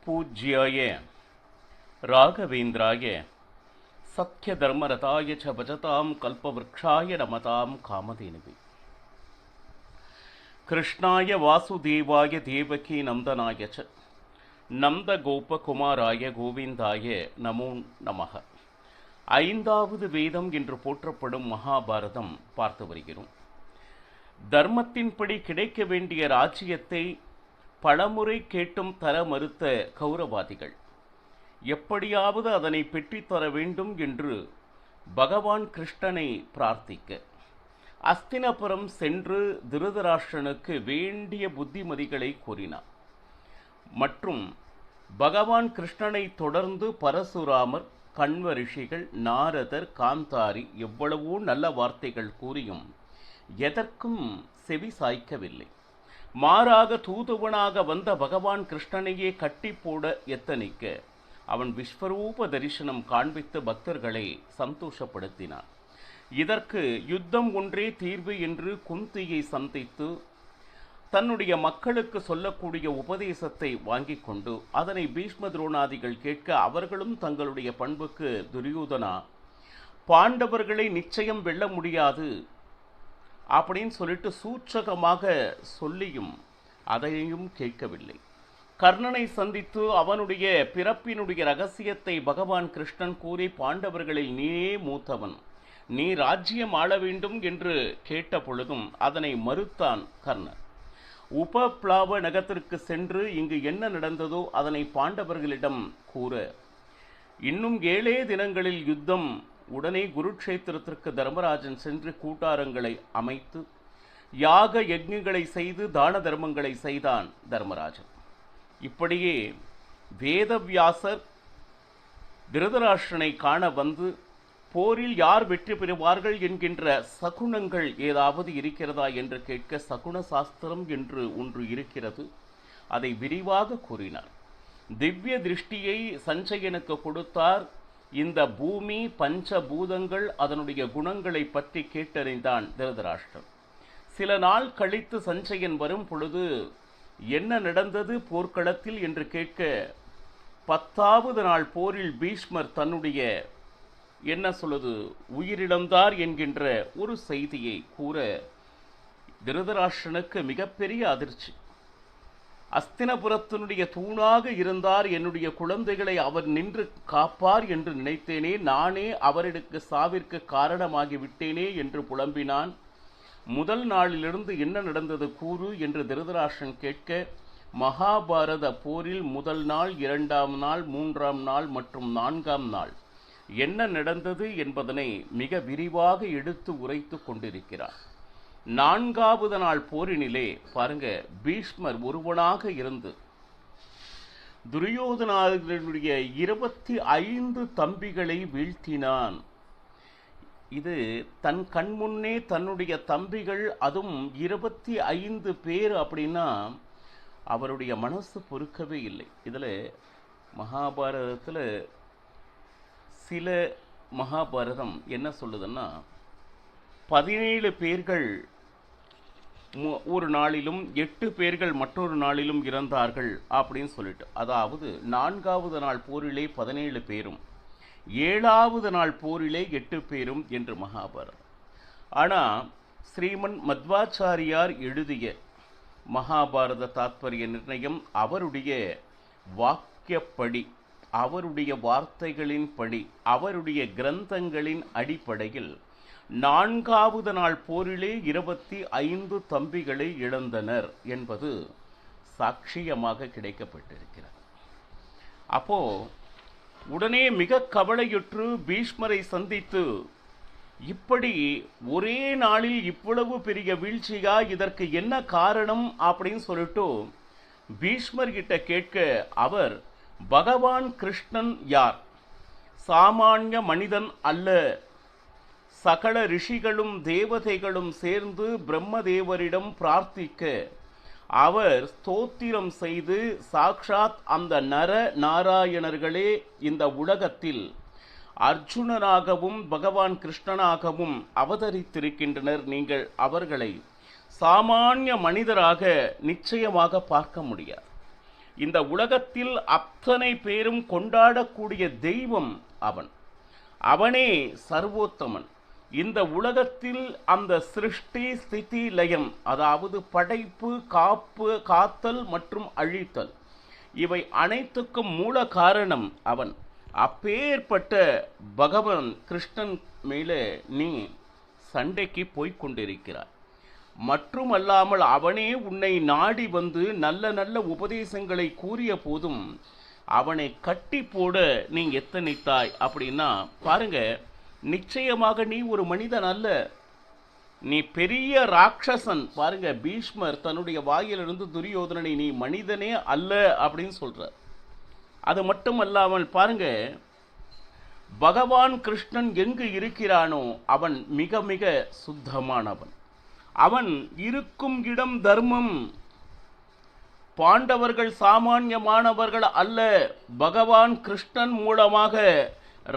पूज्याय राघवेन्द्राय सत्यधर्मरताय च भजतां कल्पवृक्षाय नमतां कामधेनुवे कृष्णाय वासुदेवाय देवकी नंदनाय च நந்தகோபகுமாராய கோவிந்தாய நமோ நமக. ஐந்தாவது வேதம் என்று போற்றப்படும் மகாபாரதம் பார்த்து வருகிறோம். தர்மத்தின்படி கிடைக்க வேண்டிய ராஜ்யத்தை பலமுறை கேட்டும் தர மறுத்த கௌரவாதிகள் எப்படியாவது அதனை பெற்றுத்தர வேண்டும் என்று பகவான் கிருஷ்ணனை பிரார்த்திக்க அஸ்தினபுரம் சென்று திருதராஷ்டிரனுக்கு வேண்டிய புத்திமதிகளை கூறினார். மற்றும் பகவான் கிருஷ்ணனை தொடர்ந்து பரசுராமர், கண்வ ரிஷிகள், நாரதர், காந்தாரி எவ்வளவோ நல்ல வார்த்தைகள் கூறியும் எதற்கும் செவி சாய்க்கவில்லை. மாறாக தூதுவனாக வந்த பகவான் கிருஷ்ணனையே கட்டி போட எத்தனிக்க அவன் விஸ்வரூப தரிசனம் காண்பித்து பக்தர்களை சந்தோஷப்படுத்தினான். இதற்கு யுத்தம் ஒன்றே தீர்வு என்று குந்தியை சந்தித்து தன்னுடைய மக்களுக்கு சொல்லக்கூடிய உபதேசத்தை வாங்கி கொண்டு அதனை பீஷ்ம துரோணாதிகள் கேட்க அவர்களும் தங்களுடைய பண்புக்கு துரியோதனா பாண்டவர்களை நிச்சயம் வெல்ல முடியாது அப்படின்னு சொல்லிட்டு சூட்சகமாக சொல்லியும் அதையும் கேட்கவில்லை. கர்ணனை சந்தித்து அவனுடைய பிறப்பினுடைய ரகசியத்தை பகவான் கிருஷ்ணன் கூறி பாண்டவர்களில் நீயே மூத்தவன், நீ ராஜ்யம் ஆள வேண்டும் என்று கேட்ட பொழுதும் அதனை மறுத்தான் கர்ணன். உபப்ளாவ நகத்திற்கு சென்று இங்கு என்ன நடந்ததோ அதனை பாண்டவர்களிடம் கூற இன்னும் 7 தினங்களில் யுத்தம், உடனே குருக்ஷேத்திரத்திற்கு தர்மராஜன் சென்று கூட்டாரங்களை அமைத்து யாக யஜ்ஞங்களை செய்து தான தர்மங்களை செய்தான் தர்மராஜன். இப்படியே வேதவியாசர் திருதராஷ்டிரனை காண வந்து போரில் யார் வெற்றி பெறுவார்கள் என்கின்ற சகுனங்கள் ஏதாவது இருக்கிறதா என்று கேட்க சகுன சாஸ்திரம் என்று ஒன்று இருக்கிறது, அதை விரிவாக கூறினார். திவ்ய திருஷ்டியை சஞ்சயனுக்கு கொடுத்தார். இந்த பூமி பஞ்சபூதங்கள் அதனுடைய குணங்களை பற்றி கேட்டறிந்தான் திருதராஷ்டிரன். சில நாள் கழித்து சஞ்சயன் வரும் பொழுது என்ன நடந்தது போர்க்களத்தில் என்று கேட்க 10வது நாள் போரில் பீஷ்மர் தன்னுடைய என்ன சொல்லுது உயிரிழந்தார் என்கின்ற ஒரு செய்தியை கூற திருதராஷ்டிரனுக்கு மிகப்பெரிய அதிர்ச்சி. அஸ்தினபுரத்தினுடைய தூணாக இருந்தார், என்னுடைய குழந்தைகளை அவர் நின்று காப்பார் என்று நினைத்தேனே, நானே அவருக்கு சாவிற்கு காரணமாகி விட்டேனே என்று புலம்பினான். முதல் நாளிலிருந்து என்ன நடந்தது கூறு என்று திருதராஷ்டிரன் கேட்க மகாபாரத போரில் முதல் நாள், 2ஆம் நாள், 3ஆம் நாள் மற்றும் 4ஆம் நாள் என்ன நடந்தது என்பதனை மிக விரிவாக எடுத்து உரைத்து கொண்டிருக்கிறார். 4வது நாள் போரினிலே பாருங்க, பீஷ்மர் ஒருவனாக இருந்து துரியோதனாவுடைய 25 தம்பிகளை வீழ்த்தினான். இது தன் கண்முன்னே தன்னுடைய தம்பிகள், அதுவும் 25 பேர் அப்படின்னா அவருடைய மனசு பொறுக்கவே இல்லை. இதில் மகாபாரதத்தில் சில மகாபாரதம் என்ன சொல்லுதுன்னா 17 பேர்கள் ஒரு நாளிலும் 8 பேர்கள் மற்றொரு நாளிலும் இறந்தார்கள் அப்படின்னு சொல்லிட்டு, அதாவது 4வது நாள் போரிலே 17 பேரும் 7வது நாள் போரிலே 8 பேரும் என்று மகாபாரதம். ஆனால் ஸ்ரீமன் மத்வாச்சாரியார் எழுதிய மகாபாரத தாத்பரிய நிர்ணயம் அவருடைய வாக்கியப்படி, அவருடைய வார்த்தைகளின் படி, அவருடைய கிரந்தங்களின் அடிப்படையில் 4வது நாள் போரிலே 25 தம்பிகளை இழந்தனர் என்பது சாட்சியமாக கிடைக்கப்பட்டிருக்கிறது. அப்போ உடனே மிக கவலையுற்று பீஷ்மரை சந்தித்து, இப்படி ஒரே நாளில் இவ்வளவு பெரிய வீழ்ச்சியா, இதற்கு என்ன காரணம் அப்படின்னு சொல்லிட்டு பீஷ்மர் கிட்ட கேட்க அவர், பகவான் கிருஷ்ணன் யார்? சாமானிய மனிதன் அல்ல. சகல ரிஷிகளும் தேவதைகளும் சேர்ந்து பிரம்மதேவரிடம் பிரார்த்திக்க அவர் ஸ்தோத்திரம் செய்து சாக்ஷாத் அந்த நர நாராயணர்களே இந்த உலகத்தில் அர்ஜுனனாகவும் பகவான் கிருஷ்ணனாகவும் அவதரித்திருக்கின்றனர். நீங்கள் அவர்களை சாமானிய மனிதராக நிச்சயமாக பார்க்க முடியாது. இந்த உலகத்தில் அத்தனை பேரும் கொண்டாடக்கூடிய தெய்வம் அவன். அவனே சர்வோத்தமன். இந்த உலகத்தில் அந்த சிருஷ்டி ஸ்திதி லயம், அதாவது படைப்பு, காப்பு, காத்தல் மற்றும் அழித்தல், இவை அனைத்துக்கும் மூல காரணம் அவன். அப்பேற்பட்ட பகவான் கிருஷ்ணன் மேலே நீ சண்டைக்கு போய்கொண்டிருக்கிறாய். மற்றுமல்லாமல் அவனே உன்னை நாடி வந்து நல்ல நல்ல உபதேசங்களை கூறிய போதும் அவனை கட்டி போட நீ எத்தனித்தாய் அப்படின்னா பாருங்க, நிச்சயமாக நீ ஒரு மனிதன் அல்ல, நீ பெரிய ராட்சசன். பாருங்க, பீஷ்மர் தன்னுடைய வாயிலிருந்து துரியோதனனை நீ மனிதனே அல்ல அப்படின்னு சொல்றார். அது மட்டுமல்லாமல் பாருங்க, பகவான் கிருஷ்ணன் எங்கு இருக்கிறானோ அவன் மிக மிக சுத்தமானவன். அவன் இருக்கும் இடம் தர்மம். பாண்டவர்கள் சாமானியமானவர்கள் அல்ல. பகவான் கிருஷ்ணன் மூலமாக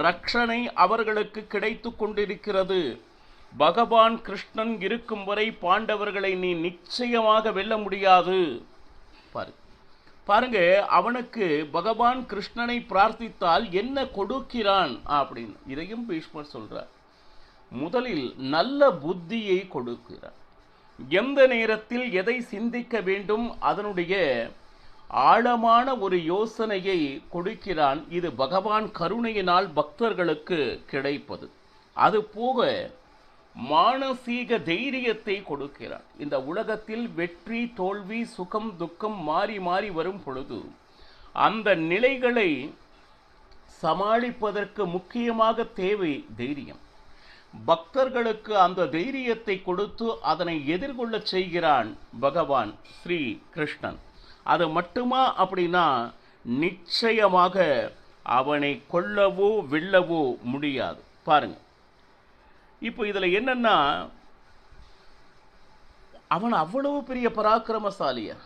ரட்சணை அவர்களுக்கு கிடைத்து கொண்டிருக்கிறது. பகவான் கிருஷ்ணன் இருக்கும் வரை பாண்டவர்களை நீ நிச்சயமாக வெல்ல முடியாது. பாருங்க, அவனுக்கு பகவான் கிருஷ்ணனை பிரார்த்தித்தால் என்ன கொடுக்கிறான் அப்படின்னு இதையும் பீஷ்மர் சொல்றார். முதலில் நல்ல புத்தியை கொடுக்கிறார். எந்த நேரத்தில் எதை சிந்திக்க வேண்டும் அதனுடைய ஆழமான ஒரு யோசனையை கொடுக்கிறான். இது பகவான் கருணையினால் பக்தர்களுக்கு கிடைப்பது. அது போக மானசீக தைரியத்தை கொடுக்கிறான். இந்த உலகத்தில் வெற்றி, தோல்வி, சுகம், துக்கம் மாறி மாறி வரும் பொழுது அந்த நிலைகளை சமாளிப்பதற்கு முக்கியமாக தேவை தைரியம். பக்தர்களுக்கு அந்த தைரியத்தை கொடுத்து அதனை எதிர்கொள்ள செய்கிறான் பகவான் ஸ்ரீ கிருஷ்ணன். அது மட்டுமா அப்படின்னா நிச்சயமாக அவனை கொல்லவோ வெல்லவோ முடியாது. பாருங்க, இப்போ இதுல என்னன்னா, அவன் அவ்வளவு பெரிய பராக்கிரமசாலியா?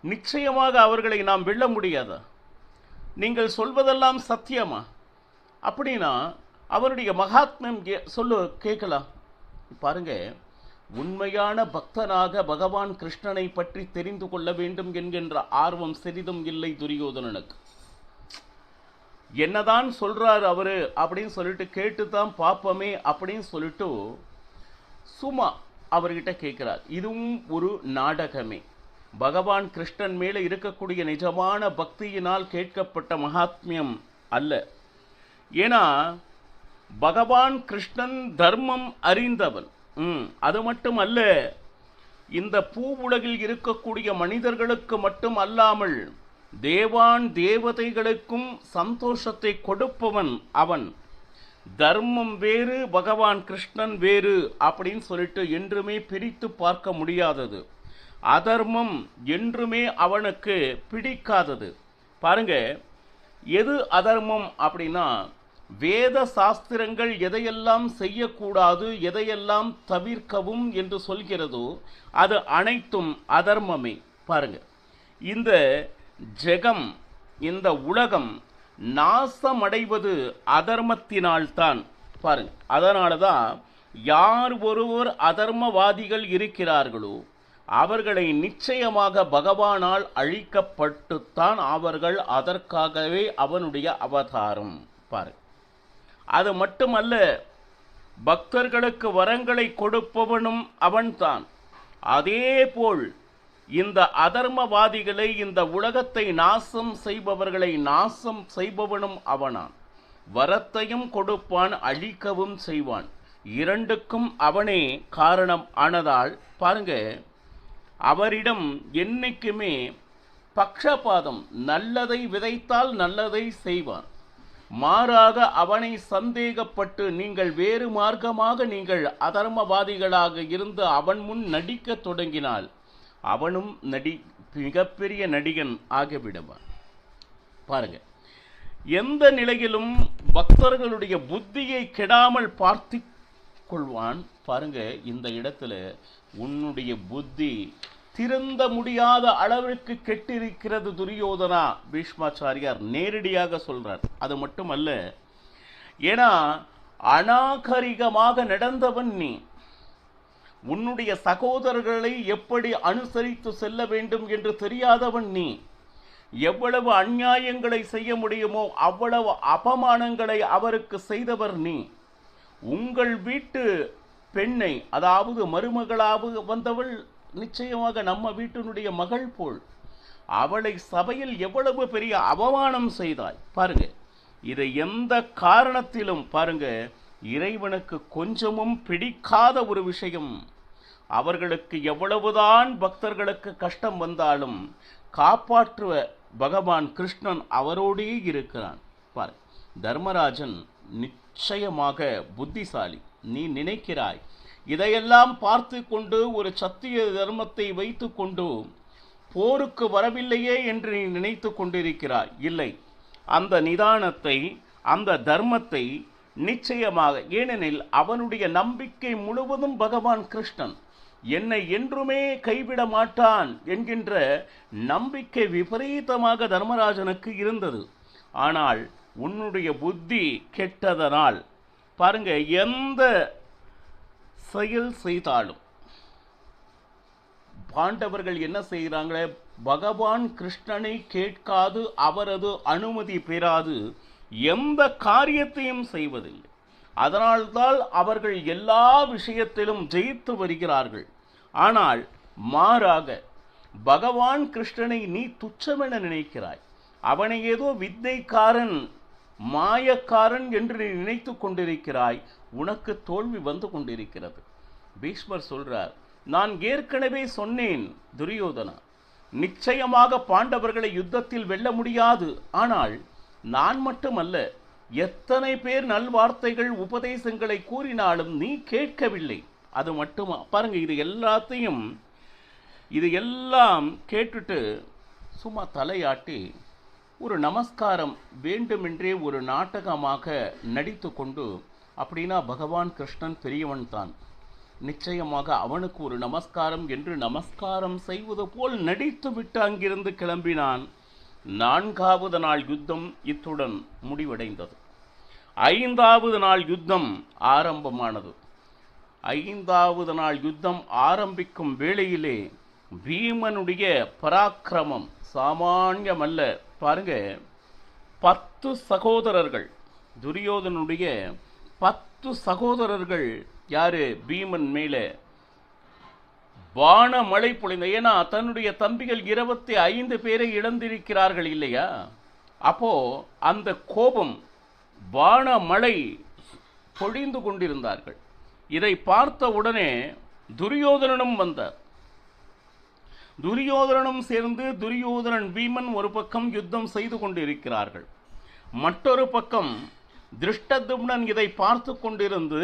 நிச்சயமாக அவர்களை நாம் வெல்ல முடியாதா? நீங்கள் சொல்வதெல்லாம் சத்தியமா? அப்படின்னா அவருடைய மகாத்மியம் சொல்லு கேட்கலாம். பாருங்க, உண்மையான பக்தனாக பகவான் கிருஷ்ணனை பற்றி தெரிந்து கொள்ள வேண்டும் என்கின்ற ஆர்வம் சிறிதும் இல்லை துரியோதனனுக்கு. என்னதான் சொல்றாரு அவரு அப்படின்னு சொல்லிட்டு கேட்டுதான் பார்ப்போமே அப்படின்னு சொல்லிட்டு சும்மா அவர்கிட்ட கேட்கிறார். இதுவும் ஒரு நாடகமே. பகவான் கிருஷ்ணன் மேல இருக்கக்கூடிய நிஜமான பக்தியினால் கேட்கப்பட்ட மகாத்மியம் அல்ல. ஏன்னா பகவான் கிருஷ்ணன் தர்மம் அறிந்தவன். அது மட்டும் அல்ல, இந்த பூ உலகில் இருக்கக்கூடிய மனிதர்களுக்கு மட்டும் அல்லாமல் தேவான் தேவதைகளுக்கும் சந்தோஷத்தை கொடுப்பவன் அவன். தர்மம் வேறு, பகவான் கிருஷ்ணன் வேறு அப்படின்னு சொல்லிட்டு என்றுமே பிரித்து பார்க்க முடியாதது. அதர்மம் என்றுமே அவனுக்கு பிடிக்காதது. பாருங்க, எது அதர்மம் அப்படின்னா, வேத சாஸ்திரங்கள் எதையெல்லாம் செய்யக்கூடாது, எதையெல்லாம் தவிர்க்கவும் என்று சொல்கிறதோ அது அனைத்தும் அதர்மமே. பாருங்க, இந்த ஜெகம், இந்த உலகம் நாசமடைவது அதர்மத்தினால்தான். பாருங்க, அதனாலதான் யார் ஒருவர் அதர்மவாதிகள் இருக்கிறார்களோ அவர்களை நிச்சயமாக பகவானால் அழிக்கப்பட்டுத்தான் அவர்கள். அதற்காகவே அவனுடைய அவதாரம். பாருங்க, அது மட்டுமல்ல, பக்தர்களுக்கு வரங்களை கொடுப்பவனும் அவன்தான். அதேபோல் இந்த அதர்மவாதிகளை, இந்த உலகத்தை நாசம் செய்பவர்களை நாசம் செய்பவனும் அவனான். வரத்தையும் கொடுப்பான், அழிக்கவும் செய்வான். இரண்டுக்கும் அவனே காரணம் ஆனதால் பாருங்க, அவரிடம் என்னைக்குமே பக்ஷபாதம், நல்லதை விதைத்தால் நல்லதை செய்வான். மாறாக அவனை சந்தேகப்பட்டு நீங்கள் வேறு மார்க்கமாக நீங்கள் அதர்மவாதிகளாக இருந்து அவன் முன் நடிக்க தொடங்கினால் அவனும் மிகப்பெரிய நடிகன் ஆகிவிடுவான். பாருங்க, எந்த நிலையிலும் பக்தர்களுடைய புத்தியை கெடாமல் பார்த்து கொள்வான். பாருங்க, இந்த இடத்துல உன்னுடைய புத்தி திருந்த முடியாத அளவிற்கு கெட்டிருக்கிறது துரியோதனா. பீஷ்மாச்சாரியார் நேரடியாக சொல்றார். அது மட்டுமல்ல, ஏன்னா அநாகரிகமாக நடந்தவன் நீ. உன்னுடைய சகோதரர்களை எப்படி அனுசரித்து செல்ல வேண்டும் என்று தெரியாதவன் நீ. எவ்வளவு அநியாயங்களை செய்ய முடியுமோ அவ்வளவு அபமானங்களை அவருக்கு செய்தவர் நீ. உங்கள் வீட்டு பெண்ணை, அதாவது மருமகளாக வந்தவள் நிச்சயமாக நம்ம வீட்டினுடைய மகள் போல், அவளை சபையில் எவ்வளவு பெரிய அவமானம் செய்தாய் பாருங்க. இதை எந்த காரணத்திலும் பாருங்க, இறைவனுக்கு கொஞ்சமும் பிடிக்காத ஒரு விஷயம். அவர்களுக்கு எவ்வளவுதான் பக்தர்களுக்கு கஷ்டம் வந்தாலும் காப்பாற்றுவ பகவான் கிருஷ்ணன் அவரோடே இருக்கிறான். பார், தர்மராஜன் நிச்சயமாக புத்திசாலி. நீ நினைக்கிறாய் இதையெல்லாம் பார்த்து கொண்டு ஒரு சத்திய தர்மத்தை வைத்து கொண்டு போருக்கு வரவில்லையே என்று நீ நினைத்து கொண்டிருக்கிறாய். இல்லை, அந்த நிதானத்தை, அந்த தர்மத்தை நிச்சயமாக, ஏனெனில் அவனுடைய நம்பிக்கை முழுவதும் பகவான் கிருஷ்ணன் என்னை என்றுமே கைவிட மாட்டான் என்கின்ற நம்பிக்கை விபரீதமாக தர்மராஜனுக்கு இருந்தது. ஆனால் உன்னுடைய புத்தி கெட்டதனால் பாருங்க, எந்த செயல் செய்தாலும் பாண்டவர்கள் என்ன செய்கிறாங்க, பகவான் கிருஷ்ணனை கேட்காது, அவரது அனுமதி பெறாது எந்த காரியத்தையும் செய்வதில்லை. அதனால்தான் அவர்கள் எல்லா விஷயத்திலும் ஜெயித்து வருகிறார்கள். ஆனால் மாறாக பகவான் கிருஷ்ணனை நீ துச்சமென நினைக்கிறாய். அவனை ஏதோ வித்தைக்காரன், மாயக்காரன் என்று நீ நினைத்து கொண்டிருக்கிறாய். உனக்கு தோல்வி வந்து கொண்டிருக்கிறது. பீஷ்மர் சொல்றார், நான் ஏற்கனவே சொன்னேன் துரியோதனா, நிச்சயமாக பாண்டவர்களை யுத்தத்தில் வெல்ல முடியாது. ஆனால் நான் மட்டுமல்ல, எத்தனை பேர் நல்வார்த்தைகள் உபதேசங்களை கூறினாலும் நீ கேட்கவில்லை. அது மட்டுமா பாருங்க, இது எல்லாம் கேட்டுட்டு சும்மா தலையாட்டி ஒரு நமஸ்காரம் வேண்டுமென்றே ஒரு நாடகமாக நடித்து கொண்டு, அப்படின்னா பகவான் கிருஷ்ணன் பெரியவன் தான், நிச்சயமாக அவனுக்கு ஒரு நமஸ்காரம் என்று நமஸ்காரம் செய்வது போல் நடித்து விட்டு அங்கிருந்து கிளம்பினான். 4வது நாள் யுத்தம் இத்துடன் முடிவடைந்தது. 5வது நாள் யுத்தம் ஆரம்பமானது. 5வது நாள் யுத்தம் ஆரம்பிக்கும் வேளையிலே பீமனுடைய பராக்கிரமம் சாமானியமல்ல. பாருங்க, 10 சகோதரர்கள், துரியோதனுடைய 10 சகோதரர்கள் யாரு, பீமன் மேலே வானமழை பொழிந்த. ஏன்னா தன்னுடைய தம்பிகள் 25 பேரை இழந்திருக்கிறார்கள் இல்லையா? அப்போ அந்த கோபம், வானமழை பொழிந்து கொண்டிருந்தார்கள். இதை பார்த்த உடனே துரியோதனனும் வந்தார். துரியோதனனும் சேர்ந்து துரியோதனன் பீமன் ஒரு பக்கம் யுத்தம் செய்து கொண்டிருக்கிறார்கள். மற்றொரு பக்கம் திருஷ்டத்யும்னன் இதை பார்த்து கொண்டிருந்து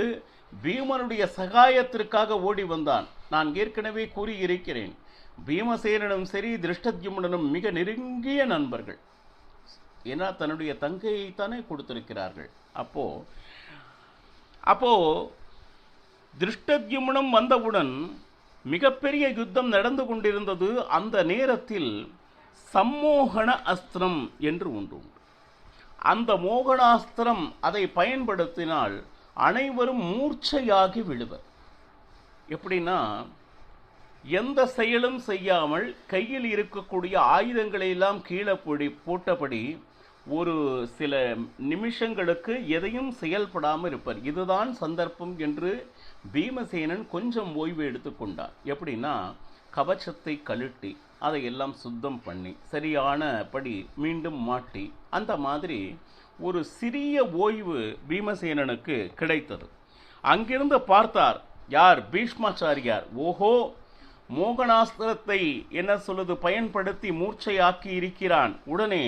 பீமனுடைய சகாயத்திற்காக ஓடி வந்தான். நான் ஏற்கனவே கூறியிருக்கிறேன், பீமசேனனும் சரி திருஷ்டத்யும்னனும் மிக நெருங்கிய நண்பர்கள். ஏன்னா தன்னுடைய தங்கையைத்தானே கொடுத்திருக்கிறார்கள். அப்போ திருஷ்டத்யும்னன் வந்தவுடன் மிகப்பெரிய யுத்தம் நடந்து கொண்டிருந்தது. அந்த நேரத்தில் சம்மோகன அஸ்திரம் என்று ஒன்று உண்டு. அந்த மோகனாஸ்திரம் அதை பயன்படுத்தினால் அனைவரும் மூர்ச்சையாகி விழுவர். எப்படின்னா, எந்த செயலும் செய்யாமல் கையில் இருக்கக்கூடிய ஆயுதங்களை எல்லாம் கீழே போட்டபடி ஒரு சில நிமிஷங்களுக்கு எதையும் செயல்படாமல் இருப்பார். இதுதான் சந்தர்ப்பம் என்று பீமசேனன் கொஞ்சம் ஓய்வு எடுத்துக்கொண்டார். எப்படின்னா, கவச்சத்தை கழட்டி அதையெல்லாம் சுத்தம் பண்ணி சரியானபடி மீண்டும் மாட்டி, அந்த மாதிரி ஒரு சிறிய ஓய்வு பீமசேனனுக்கு கிடைத்தது. அங்கிருந்து பார்த்தார் யார், பீஷ்மாச்சாரியார். ஓஹோ, மோகனாஸ்திரத்தை என்ன சொல்லுது பயன்படுத்தி மூர்ச்சையாக்கி இருக்கிறான். உடனே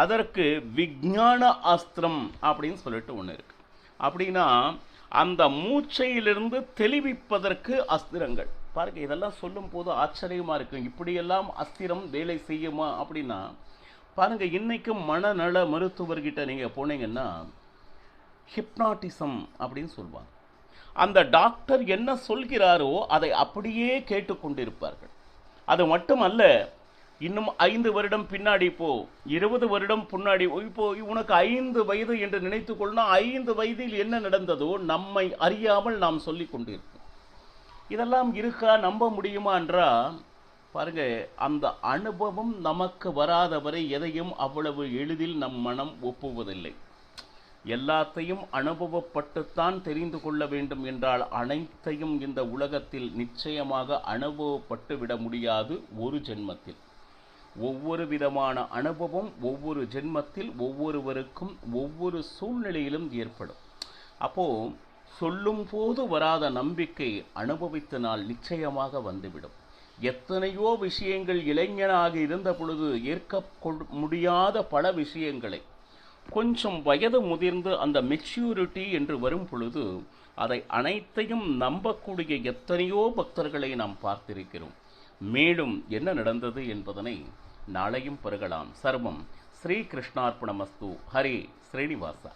அதற்கு விஞ்ஞான அஸ்திரம் அப்படின்னு சொல்லிட்டு ஒன்று இருக்கு. அப்படின்னா அந்த மூச்சையிலிருந்து தெளிவிப்பதற்கு அஸ்திரங்கள். பாருங்க, இதெல்லாம் சொல்லும் போது ஆச்சரியமா இருக்கு. இப்படியெல்லாம் அஸ்திரம் வேலை செய்யுமா அப்படின்னா பாருங்க, இன்னைக்கும் மனநல மருத்துவர்கிட்ட நீங்க போனீங்கன்னா ஹிப்னாட்டிசம் அப்படின்னு சொல்லுவாங்க. அந்த டாக்டர் என்ன சொல்கிறாரோ அதை அப்படியே கேட்டுக்கொண்டிருப்பார்கள். அது மட்டுமல்ல, இன்னும் 5 வருடம் பின்னாடி போ, 20 வருடம் முன்னாடி இப்போ உனக்கு 5 வயது என்று நினைத்து கொள்ளணும். 5 வயதில் என்ன நடந்ததோ நம்மை அறியாமல் நாம் சொல்லி கொண்டிருக்கோம். இதெல்லாம் இருக்கா, நம்ப முடியுமா என்றால் பாருங்க, அந்த அனுபவம் நமக்கு வராதவரை எதையும் அவ்வளவு எளிதில் நம் மனம் ஒப்புவதில்லை. எல்லாத்தையும் அனுபவப்பட்டுத்தான் தெரிந்து கொள்ள வேண்டும் என்றால் அனைத்தையும் இந்த உலகத்தில் நிச்சயமாக அனுபவப்பட்டு விட முடியாது ஒரு ஜென்மத்தில். ஒவ்வொரு விதமான அனுபவம் ஒவ்வொரு ஜென்மத்தில் ஒவ்வொருவருக்கும் ஒவ்வொரு சூழ்நிலையிலும் ஏற்படும். அப்போ சொல்லும் போது வராத நம்பிக்கை அனுபவித்த நாள் நிச்சயமாக வந்துவிடும். எத்தனையோ விஷயங்கள் இளைஞனாக இருந்த பொழுது ஏற்க முடியாத பல விஷயங்களை கொஞ்சம் வயது முதிர்ந்து அந்த மெச்சூரிட்டி என்று வரும் பொழுது அதை அனைத்தையும் நம்பக்கூடிய எத்தனையோ பக்தர்களை நாம் பார்த்திருக்கிறோம். மேலும் என்ன நடந்தது என்பதனை நாளையும் பருகலாம். சர்வம் ஸ்ரீ கிருஷ்ணார்ப்பணமஸ்து. ஹரே ஸ்ரீனிவாசா.